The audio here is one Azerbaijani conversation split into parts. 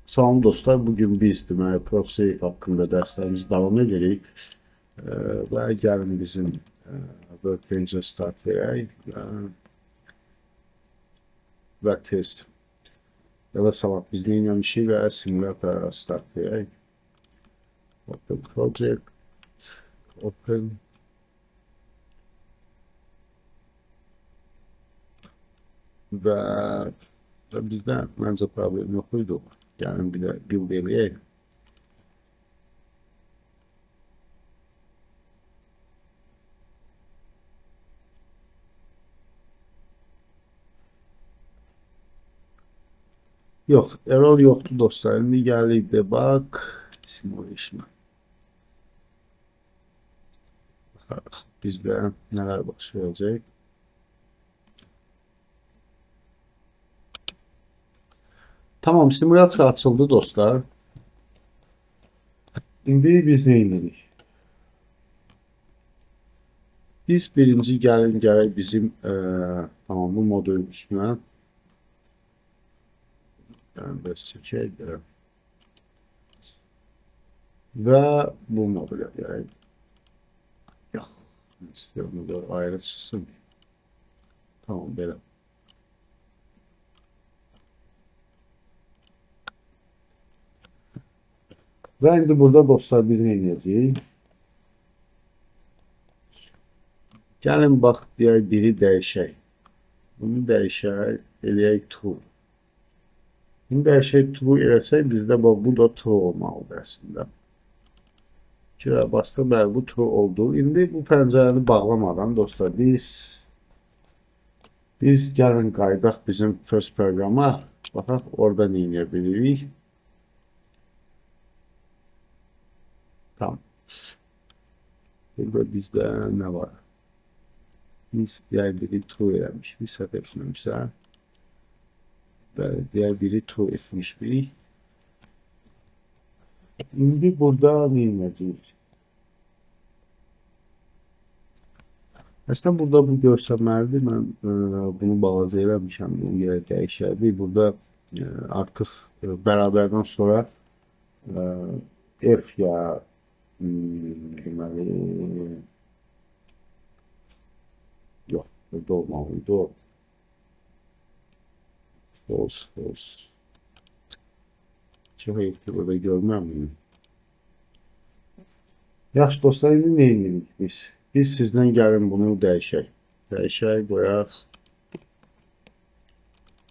Salam dostlar, bugün biz deməli ProSafe haqqında dərslərimizi davam edirik. Və gəlin bizim Workbench-ə start verək və test. Ya da salat biz nə etmişik və simulatora start verək. Open project, open. Və bizdə məncə problem yox idi. Gəlin bir də build eləyək. Yox, error yoxdur dostlar. İndi gəlirik debug simulation. Baxarıq bizdə nələr baş verəcək. Tamam, simülasyon açıldı dostlar. İndi biz ne edirik? Biz birinci gəlin bizim tamam bu modülün üstünə bəs çəkək və bu modülə gələk. Yox, istəyirəm da ayrı çıxsın. Tamam, belə. Və indi burada dostlar biz nə edəcəyik? Gəlin bax, deyək biri dəyişək. Bunu dəyişək, eləyək true. Bunu dəyişək true eləsək, bizdə bax, bu da true olmalıdır əslində. İkiyə bastı, bəli, bu true oldu. İndi bu pəncərəni bağlamadan dostlar, biz gəlin qaydaq bizim first proqrama. Baxaq, orada nə edə bilirik? Tamam. Burada bizdə nə var? Biz diğer biri true eləmiş. Bir səhv etməmişsə. Bəli, diğer biri true etmiş bir. İndi burada nə edəcəyik? Əslində burada bu görsənməlidir. Mən bunu balaca eləmişəm. Bu yerə dəyişərdik. Burada artıq bərabərdən sonra F ya deməli yox, burada olmalıydı o. False. Çox eyibdir, burada görməm miyim? Yaxşı dostlar, indi nə edirik biz? Biz sizdən gəlin bunu dəyişək. Dəyişək, qoyaq.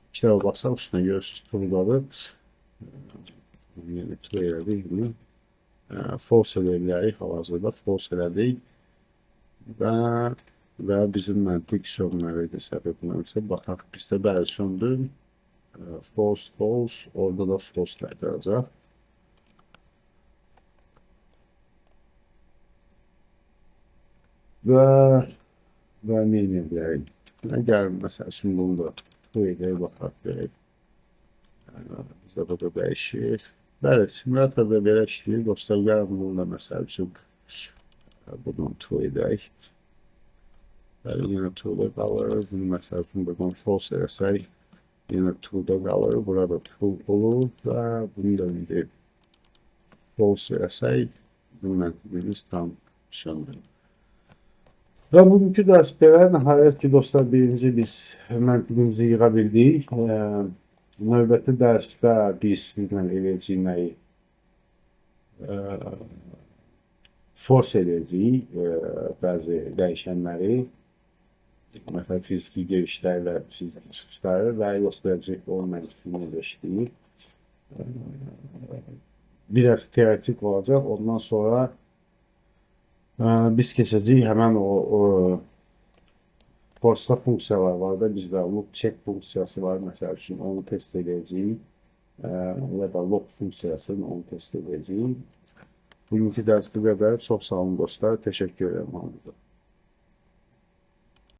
İki dəfə basaq üstünə görürsünüz, turdadır. Yəni, tur elədik bunu. False eləyirik, hal-hazırda false elədik. Və bizim məntiq sönməli də səhv etməmişsə, baxaq, bizdə bəli söndü. False, orada da false qaytaracaq. Və nə edə bilərik? Gəlin, məsəl üçün, bunu da true edək, baxaq, verək. Bizdə burada dəyişir. Bəli, simulatorda belə işləyir. Dostlar, gəlin bunu da məsəl üçün buradan true edək. Bəli, yenə true'da qalır. Bunu məsəl üçün buradan false eləsək, yenə true'da qalır. Burada true olur və bunu da indi false eləsək, bizim məntiqimiz tam sönür. Və bugünkü dərs belə. Nəhayət ki, dostlar, birinci biz məntiqimizi yığa bildik. Növbəti dərsdə biz eləyəcəyik nəyi? Force edəcəyik bəzi dəyişənləri. Məsələn, fiziki girişlərlə fiziki çıxışları və yoxlayacaq o məntiqini eləşdirir. Biraz teoretik olacaq. Ondan sonra biz keçəcəyik həmən o force'da funksiyalar var da, bizdə loop check funksiyası var, məsəl üçün onu test edəcəyik. Ya da log funksiyasını onu test edəcəyik. Bugünkü dərs bu qədər. Çox sağ olun dostlar. Təşəkkür edirəm hamınıza.